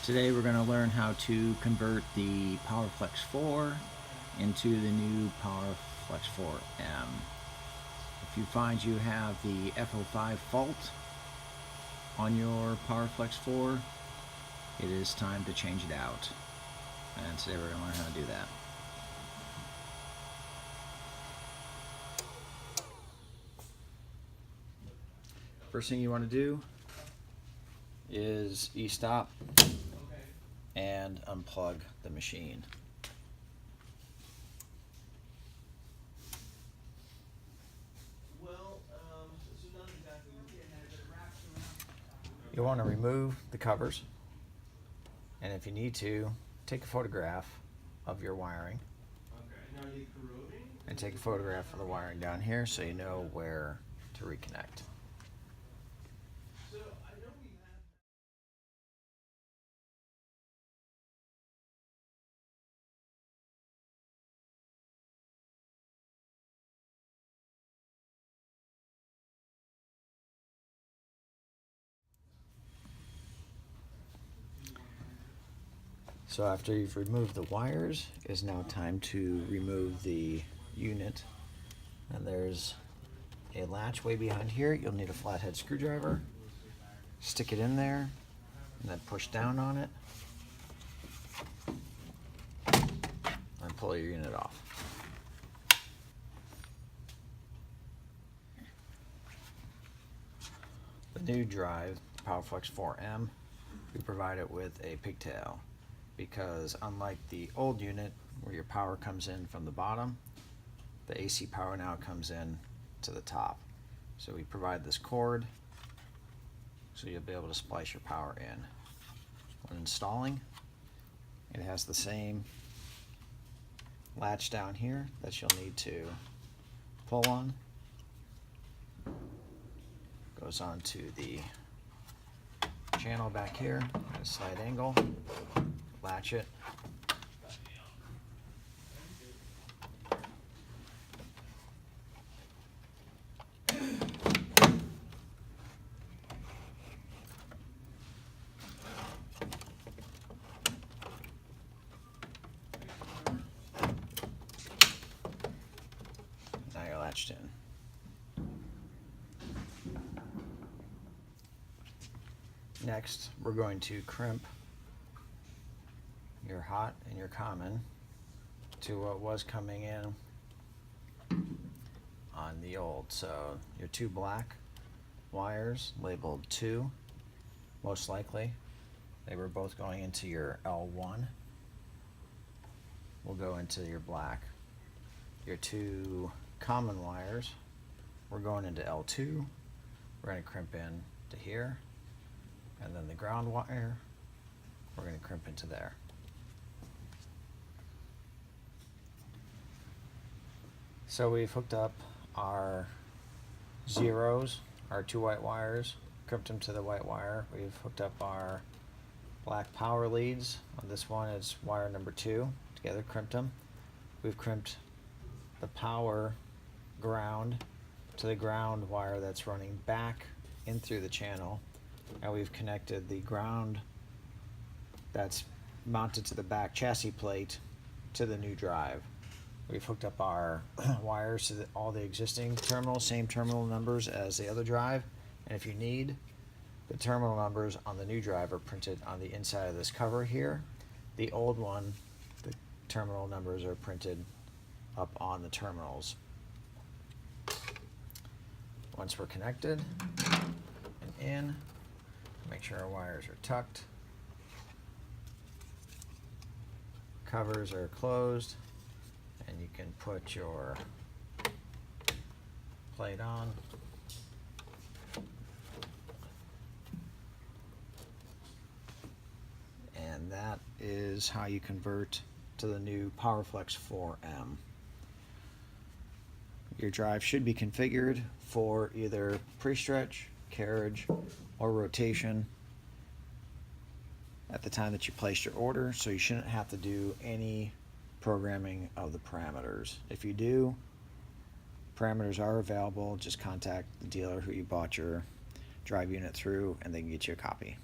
Today we're going to learn how to convert the PowerFlex 4 into the new PowerFlex 4M. If you find you have the FO5 fault on your PowerFlex 4, it is time to change it out. And today we're going to learn how to do that. First thing you want to do is e-stop and unplug the machine. You want to remove the covers, and if you need to, take a photograph of your wiring and take a photograph of the wiring down here so you know where to reconnect. So after you've removed the wires, it's now time to remove the unit. And there's a latch way behind here. You'll need a flathead screwdriver. Stick it in there and then push down on it and pull your unit off. The new drive, PowerFlex 4M, we provide it with a pigtail, because unlike the old unit where your power comes in from the bottom, the AC power now comes in to the top. So we provide this cord so you'll be able to splice your power in. When installing, it has the same latch down here that you'll need to pull on. Goes on to the channel back here at a slight angle. Latch it. Now you're latched in. Next, we're going to crimp your hot and your common to what was coming in on the old. So your two black wires labeled 2, most likely they were both going into your L1, will go into your black. Your two common wires, we're going into L2, we're going to crimp in to here, and then the ground wire, we're going to crimp into there. So we've hooked up our zeros, our two white wires, crimped them to the white wire. We've hooked up our black power leads. On this one, it's wire number 2. Together, crimped them. We've crimped the power ground to the ground wire that's running back in through the channel. And we've connected the ground that's mounted to the back chassis plate to the new drive. We've hooked up our wires to all the existing terminals, same terminal numbers as the other drive. And if you need, the terminal numbers on the new drive are printed on the inside of this cover here. The old one, the terminal numbers are printed up on the terminals. Once we're connected and in, make sure our wires are tucked. Covers are closed. And you can put your plate on. And that is how you convert to the new PowerFlex 4M. Your drive should be configured for either pre-stretch, carriage, or rotation at the time that you placed your order, so you shouldn't have to do any programming of the parameters. If you do, parameters are available. Just contact the dealer who you bought your drive unit through and they can get you a copy.